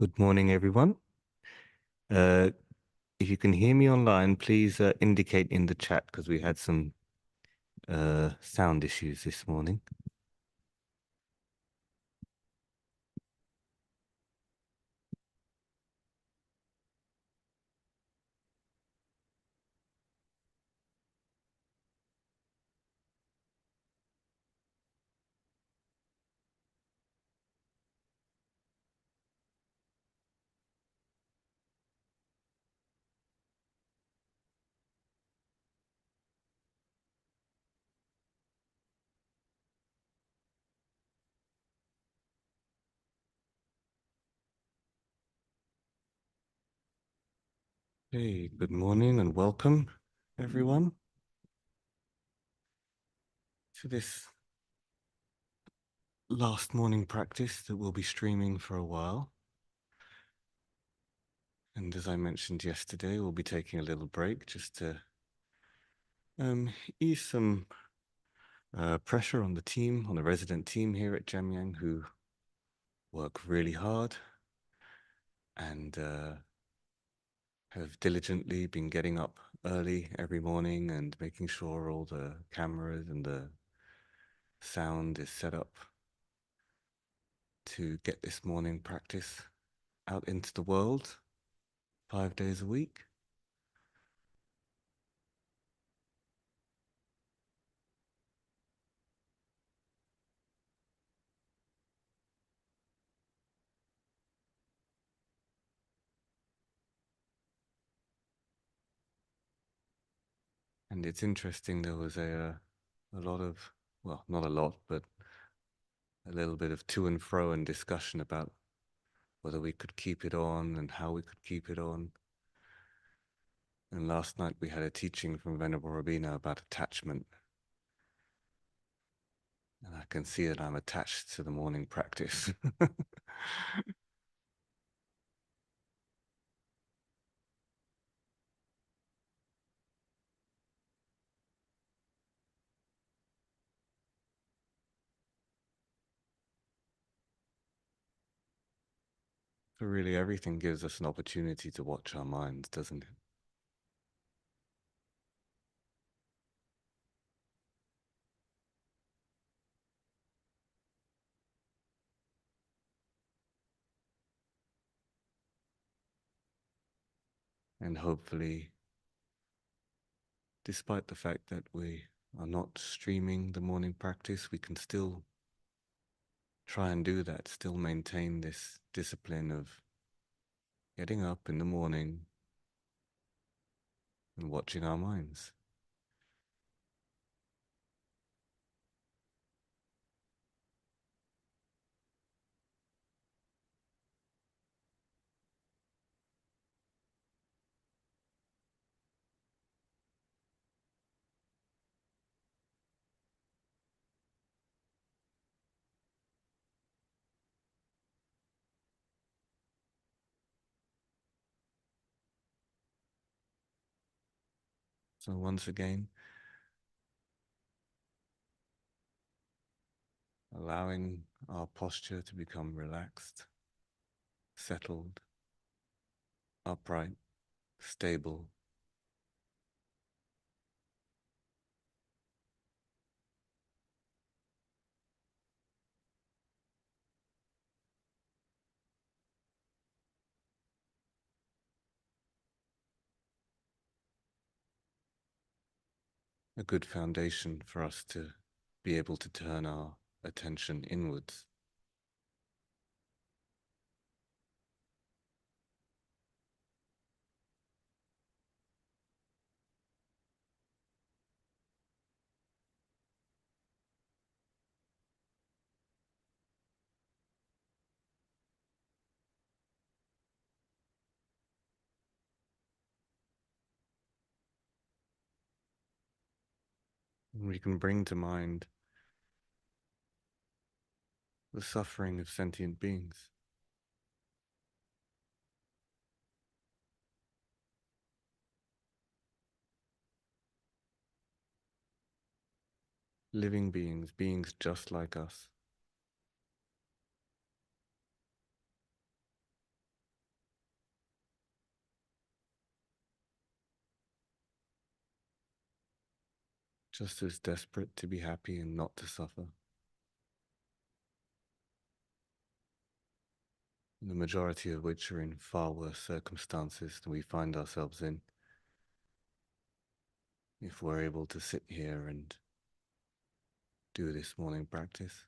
Good morning, everyone. Uh, if you can hear me online, please indicate in the chat because we had some sound issues this morning. Hey, good morning and welcome, everyone, to this last morning practice that we'll be streaming for a while. And as I mentioned yesterday, we'll be taking a little break just to ease some pressure on the team, on the resident team here at Jamyang, who work really hard and have diligently been getting up early every morning and making sure all the cameras and the sound is set up to get this morning practice out into the world 5 days a week. And it's interesting, there was a lot of, well, not a lot, but a little bit of to and fro and discussion about whether we could keep it on and how we could keep it on. And last night we had a teaching from Venerable Rabina about attachment. And I can see that I'm attached to the morning practice. So really everything gives us an opportunity to watch our minds, doesn't it? And hopefully, despite the fact that we are not streaming the morning practice, we can still try and do that, still maintain this discipline of getting up in the morning and watching our minds. So once again, allowing our posture to become relaxed, settled, upright, stable. A good foundation for us to be able to turn our attention inwards. And we can bring to mind the suffering of sentient beings. Living beings, beings just like us. just as desperate to be happy and not to suffer. The majority of which are in far worse circumstances than we find ourselves in, if we're able to sit here and do this morning practice.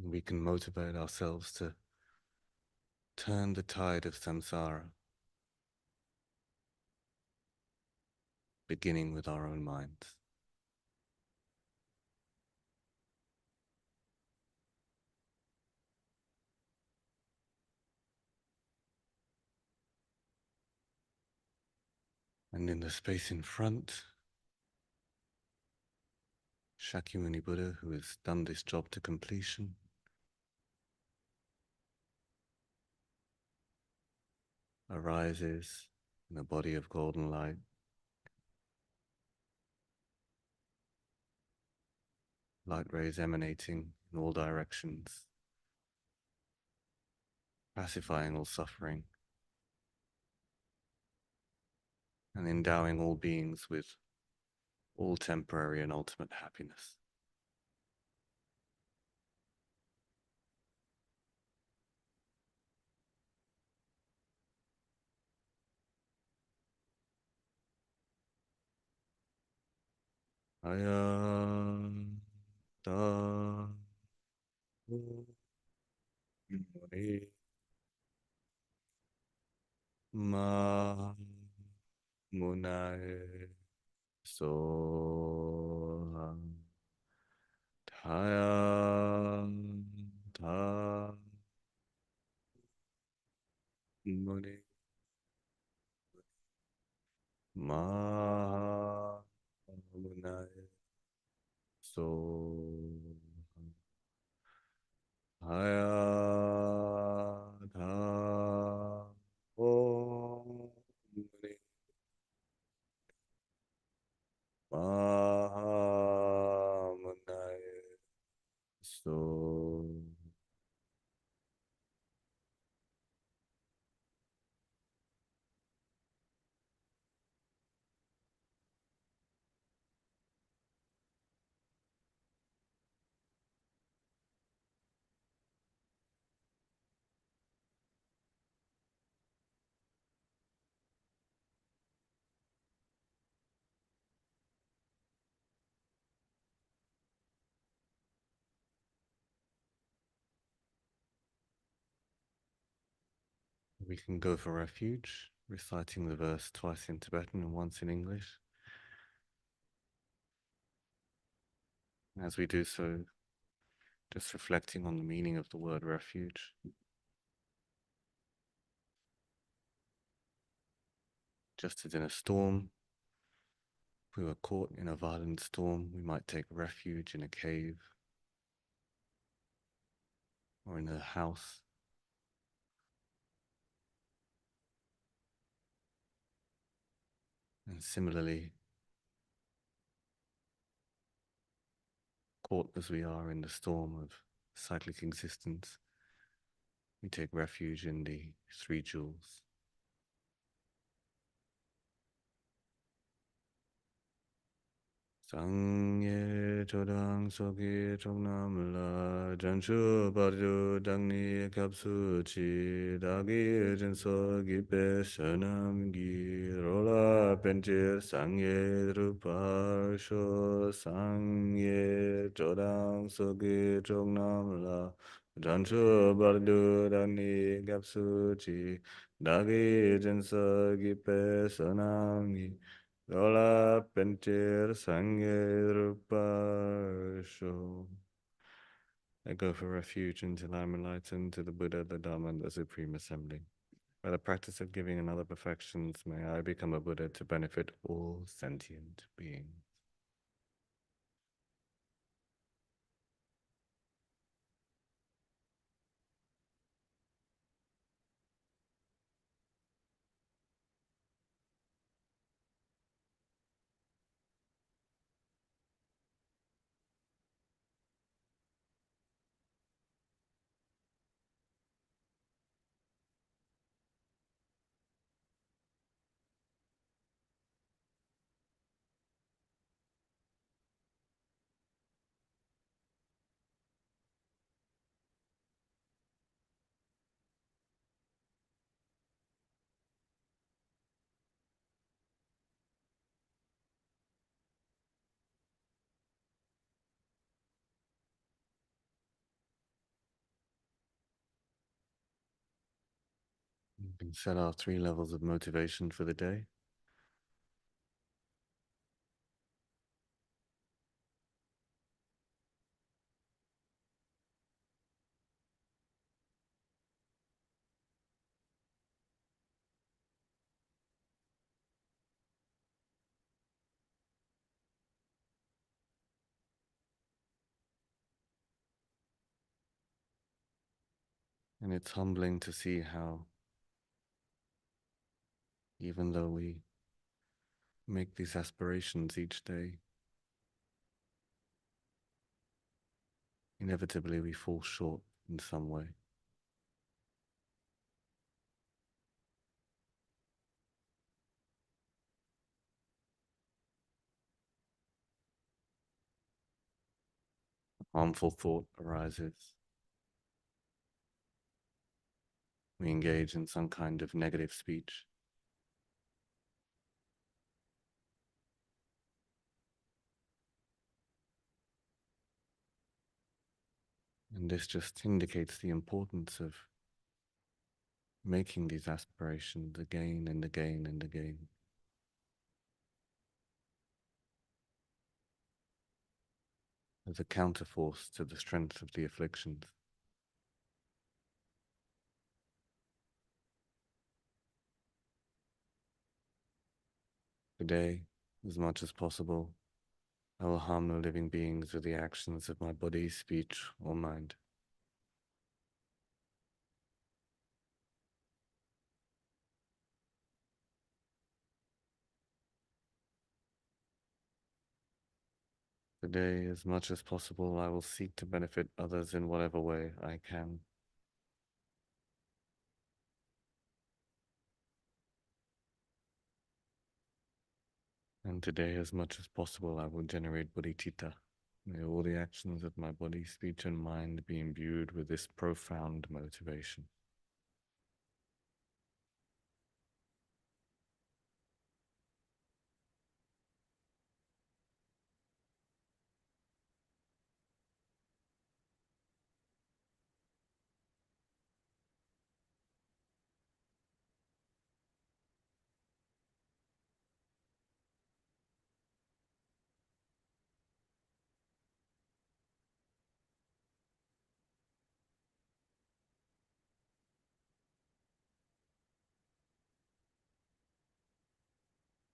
We can motivate ourselves to turn the tide of samsara, beginning with our own minds. And in the space in front, Shakyamuni Buddha, who has done this job to completion, arises in a body of golden light, light rays emanating in all directions, pacifying all suffering, and endowing all beings with all temporary and ultimate happiness. Ayam da muni ma munai so ayam da muni ma munai so ayam da muni Mahamanaya. So we can go for refuge, reciting the verse twice in Tibetan and once in English. As we do so, just reflecting on the meaning of the word refuge. Just as in a storm, if we were caught in a violent storm, we might take refuge in a cave or in a house. And similarly, caught as we are in the storm of cyclic existence, we take refuge in the three jewels. Sangye chodang soki choknam la janchu barjo dangni kapsu chi dagi jinso gipe shanam gi rola penche sangye rupar sho sangye chodang soki choknam la janchu barjo dangni kapsu chi dagi jinso gipe shanam gi Lola pentir sangye rupasho. I go for refuge until I'm enlightened to the Buddha, the Dharma, and the Supreme Assembly. By the practice of giving another perfections, may I become a Buddha to benefit all sentient beings. You can set our 3 levels of motivation for the day. And it's humbling to see how, even though we make these aspirations each day, inevitably we fall short in some way. Harmful thought arises. We engage in some kind of negative speech. And this just indicates the importance of making these aspirations again and again and again. As a counterforce to the strength of the afflictions. Today, as much as possible, I will harm no living beings with the actions of my body, speech, or mind. Today, as much as possible, I will seek to benefit others in whatever way I can. And today, as much as possible, I will generate bodhicitta. May all the actions of my body, speech, and mind be imbued with this profound motivation.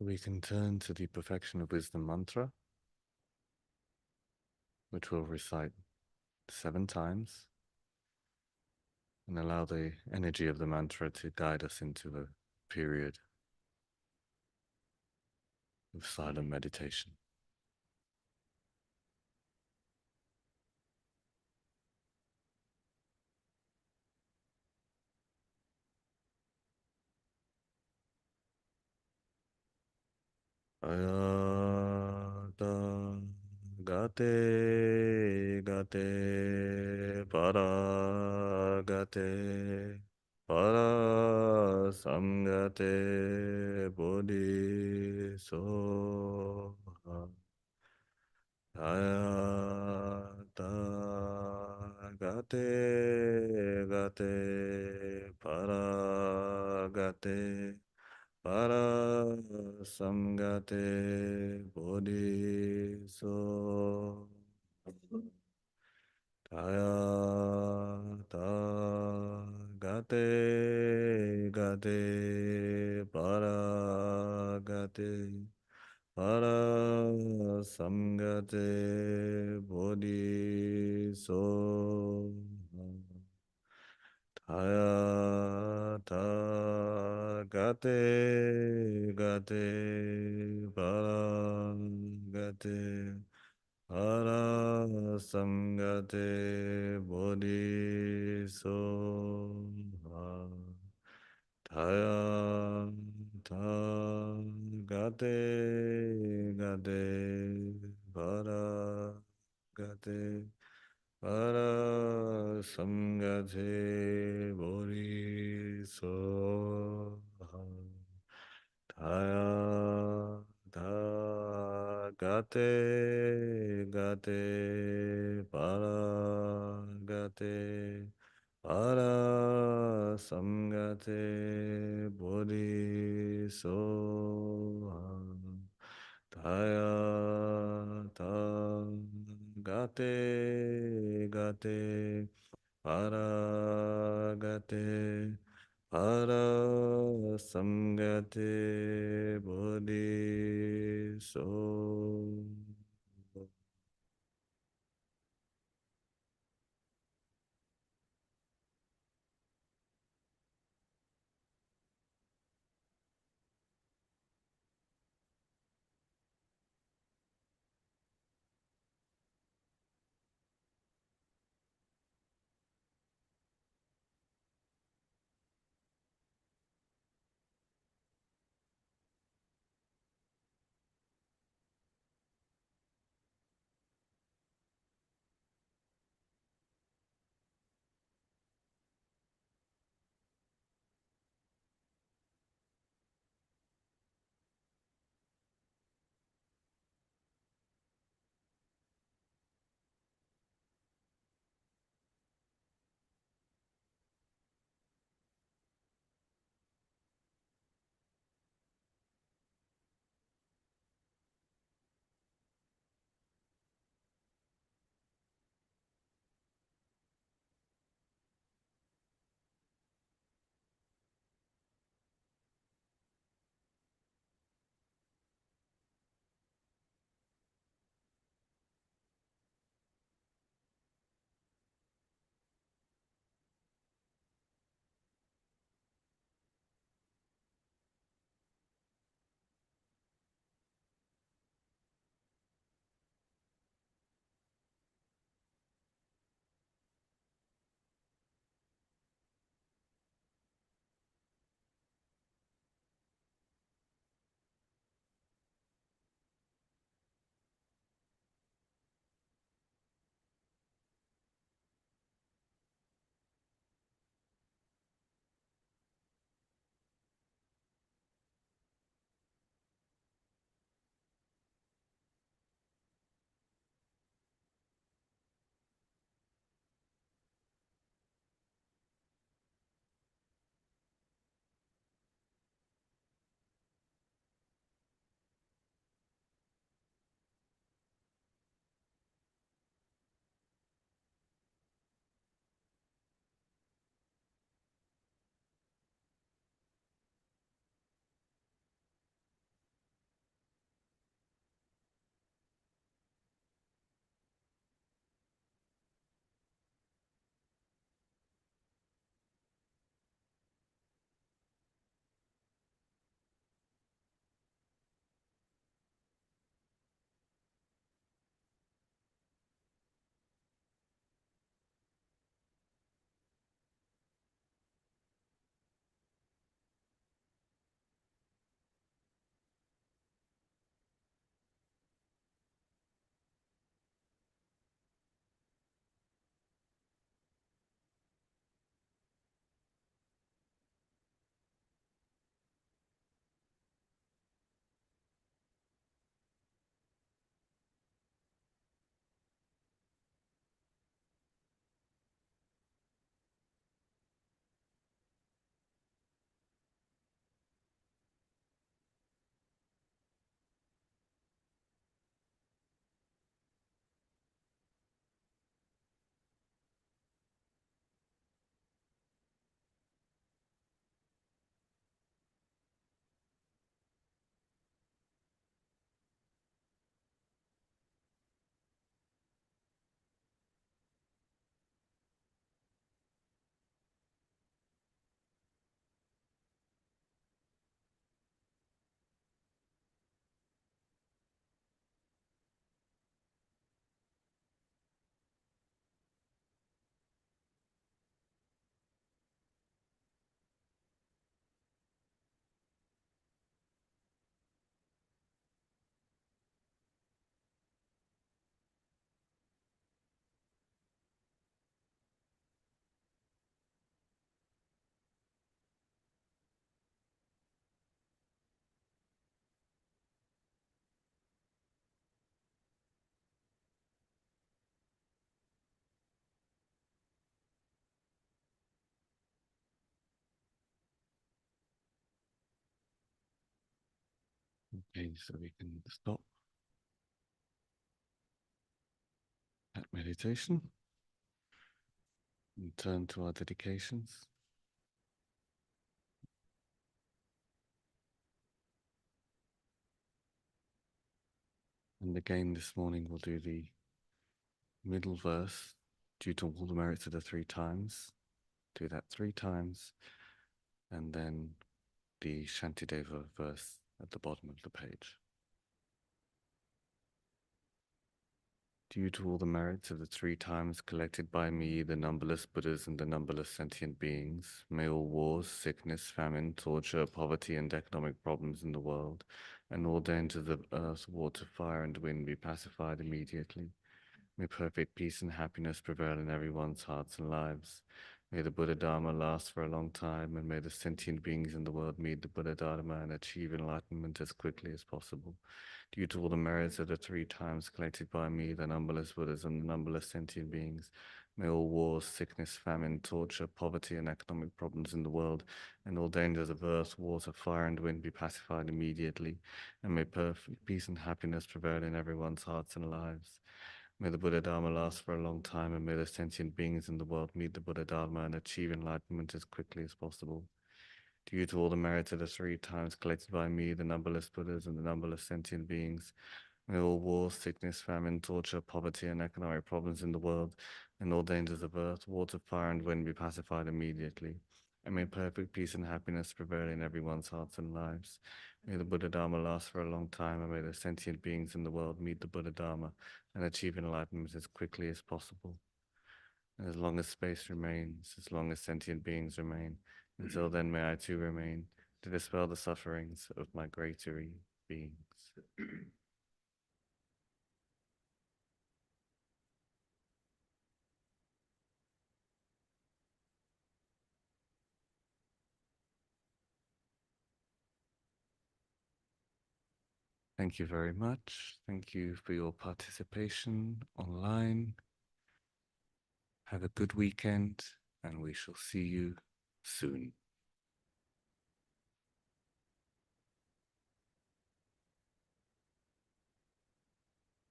We can turn to the perfection of wisdom mantra, which we'll recite 7 times, and allow the energy of the mantra to guide us into a period of silent meditation. Ayata gate gate para gate para samgate bodhi soha. Ayata gate gate para gate para samgate bodhi so taya ta gate paragate para samgate bodhisoha Taya ta gate para samgate bodhisoha Taya ta gate para samgate bodhisoha Taya ta para samgate bodhisoha Taya ta gate para samgate bodhisoha Okay, so we can stop that meditation and turn to our dedications. And again, this morning we'll do the middle verse due to all the merits of the 3 times. Do that 3 times, and then the Shantideva verse at the bottom of the page. Due to all the merits of the 3 times collected by me, the numberless Buddhas and the numberless sentient beings, may all wars, sickness, famine, torture, poverty, and economic problems in the world, and all dangers of earth, water, fire, and wind be pacified immediately. May perfect peace and happiness prevail in everyone's hearts and lives. May the Buddha Dharma last for a long time, and may the sentient beings in the world meet the Buddha Dharma and achieve enlightenment as quickly as possible. Due to all the merits of the 3 times collected by me, the numberless Buddhas and the numberless sentient beings, may all wars, sickness, famine, torture, poverty, and economic problems in the world, and all dangers of earth, water, fire, and wind be pacified immediately, and may perfect peace and happiness prevail in everyone's hearts and lives. May the Buddha Dharma last for a long time, and may the sentient beings in the world meet the Buddha Dharma and achieve enlightenment as quickly as possible. Due to all the merits of the 3 times collected by me, the numberless Buddhas and the numberless sentient beings, may all wars, sickness, famine, torture, poverty, and economic problems in the world, and all dangers of earth, water, fire, and wind be pacified immediately. And may perfect peace and happiness prevail in everyone's hearts and lives. May the Buddha Dharma last for a long time, and may the sentient beings in the world meet the Buddha Dharma and achieve enlightenment as quickly as possible. And as long as space remains, as long as sentient beings remain, until then may I too remain, to dispel the sufferings of migratory beings. Thank you very much. Thank you for your participation online. Have a good weekend, and we shall see you soon.